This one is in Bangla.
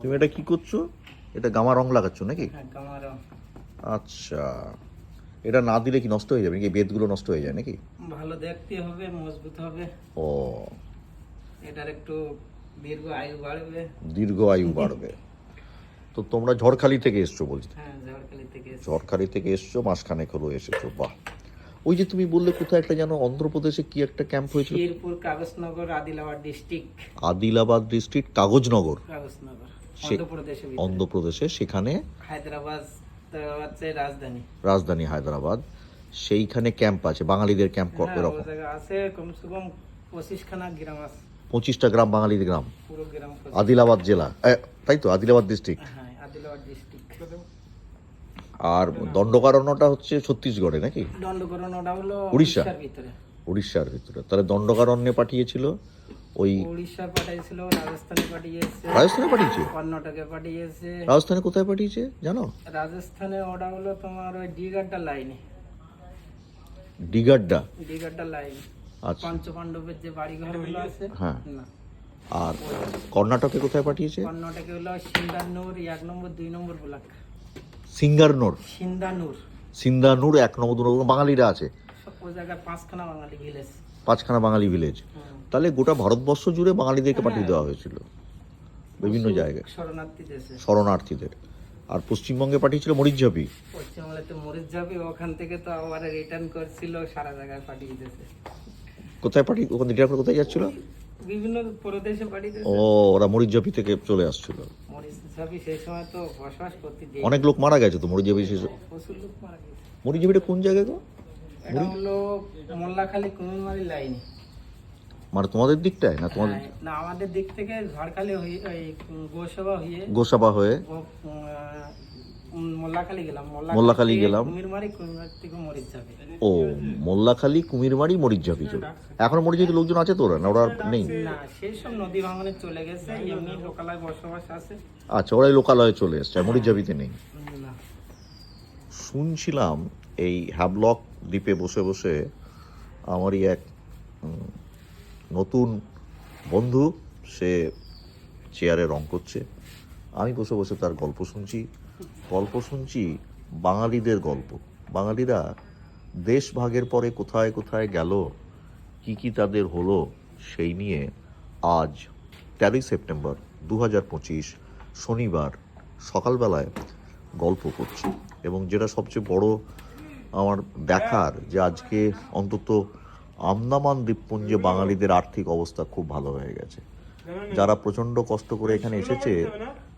তুমি এটা কি করছো? এটা গামা রং লাগাচ্ছ নাকি? হ্যাঁ, গামা রং। আচ্ছা, এটা না দিলে কি নষ্ট হয়ে যাবে নাকি? বেতগুলো নষ্ট হয়ে যায় নাকি? ভালো দেখতে হবে, মজবুত হবে, ও, এটার একটু দীর্ঘ আয়ু বাড়বে। দীর্ঘ আয়ু বাড়বে। তো তোমরা ঝড়খালি থেকে এসছো বলছো? হ্যাঁ, ঝড়খালি থেকে এসেছি। ঝড়খালি থেকে এসছো, মাসখানেক হলো এসেছো। বাহ। ওই যে তুমি বললে কোথায় একটা যেন অন্ধ্রপ্রদেশে কি একটা ক্যাম্প হয়েছিল? শেরপুর, কাগজনগর, আদিলাবাদ ডিস্ট্রিক্ট। আদিলাবাদ ডিস্ট্রিক্ট, কাগজনগর, কাগজনগর সে অন্ধ্রপ্রদেশে। অন্ধ্রপ্রদেশে, সেখানে হায়দ্রাবাদ হচ্ছে রাজধানী। রাজধানী হায়দ্রাবাদ, সেইখানে ক্যাম্প আছে, বাঙালিদের ক্যাম্প হ্যাঁ, ওই এরকম জায়গা আছে কমসে কম 25খানা গ্রাম আছে। 25টা গ্রাম, বাঙালিদের গ্রাম। পুরো গ্রাম আদিলাবাদ জেলা, তাই তো, আদিলাবাদ ডিস্ট্রিক্ট। হ্যাঁ, আদিলাবাদ ডিস্ট্রিক্ট। আর দণ্ডকারণ্যটা হচ্ছে ছত্তিশগড়ে নাকি? দণ্ডকরণটা হলো উড়িষ্যা। উড়িষ্যার ভিতরে। উড়িষ্যার ভিতরে। তাহলে দণ্ডকারণ্যে পাঠিয়েছিল ওই উড়িষ্যা পাঠিয়েছিল, রাজস্থানে পাঠিয়েছে, রাজস্থানে পাঠিয়েছে। কর্ণাটকে পাঠিয়েছে। রাজস্থানে কোথায় পাঠিয়েছে জানো? রাজস্থানে ওটা হলো তোমার ওই ডিগাড্ডা লাইনে। ডিগাড্ডা। ডিগাড্ডা লাইন। আচ্ছা, পঞ্চপাণ্ডবের যে বাড়িঘরগুলো আছে। হ্যাঁ। না, আর কর্ণাটকে কোথায় পাঠিয়েছে? কর্ণাটকে হলো সিন্দানুর 1 নম্বর 2 নম্বর ব্লক। সিঙ্গারনোর। সিন্দানুর। সিন্দানুর 1 নম্বর 2 নম্বর বাঙালিরা আছে। ওই জায়গায় 5খানা বাঙালি ভিলেজ। 5খানা বাঙালি ভিলেজ। তাহলে গোটা ভারতবর্ষ জুড়ে বাঙালিদেরকে পাঠিয়ে দেওয়া হয়েছিল বিভিন্ন জায়গায় শরণার্থী দেশে। শরণার্থীদের। আর পশ্চিমবঙ্গে পাঠিয়েছিল মরিচঝাপি। পশ্চিমবাংলাতে মরিচ যাবে, ওখান থেকে তো আবার রিটার্ন করছিল, সারা জায়গায় পাঠিয়ে দিয়েছে। কোথায় পাঠিয়ে, ওখানে রিটার্ন করে কোথায় যাচ্ছিল? বিভিন্ন প্রদেশে পাঠিয়ে ও, দিয়েছে। ওরা মরিচঝাপি থেকে চলে আসছিল। মরিচ যাবে সেই সময় তো বসবাস করতে দিয়ে অনেক লোক মারা গেছে তো মরিচঝাপি শেষ। প্রচুর লোক মারা গেছে। মরিচঝাপিটা কোন জায়গায় গো? এটা হলো মোল্লাখালী কুমিরমারি লাইন। মানে তোমাদের দিকটায় না তোমাদের? না, আমাদের দিক থেকে ঝড়খালি হয়ে ওই গোসভা হয়ে গোসাবা হয়ে মোল্লাখালী গেলাম। মোল্লাখালী গেলাম। কুমিরমারি, কুমিরমারি থেকে মরিচ যাবে। ও, মোল্লাখালী, কুমিরমারি, মরিচঝাপি চলে। এখন মরিচঝাপি লোকজন আছে তো, ওরা না ওরা নেই? না, সেই সব নদী ভাঙনে চলে গেছে, এমনি লোকালয় বসবাস আছে। আচ্ছা, ওরাই লোকালয়ে চলে এসছে, মরিচঝাপিতে নেই। না, শুনছিলাম এই হ্যাভলক দ্বীপে বসে বসে আমারই এক নতুন বন্ধু, সে চেয়ারে রং করছে, আমি বসে বসে তার গল্প শুনছি বাঙালিদের গল্প। বাঙালিরা দেশ ভাগের পরে কোথায় কোথায় গেল, কি তাদের হলো, সেই নিয়ে আজ 13ই সেপ্টেম্বর 2025 শনিবার সকালবেলায় গল্প করছি। এবং যেটা সবচেয়ে বড় আমার দেখার, যে আজকে অন্তত আন্দামান দ্বীপপুঞ্জে বাঙালিদের আর্থিক অবস্থা খুব ভালো হয়ে গেছে। যারা প্রচণ্ড কষ্ট করে এখানে এসেছে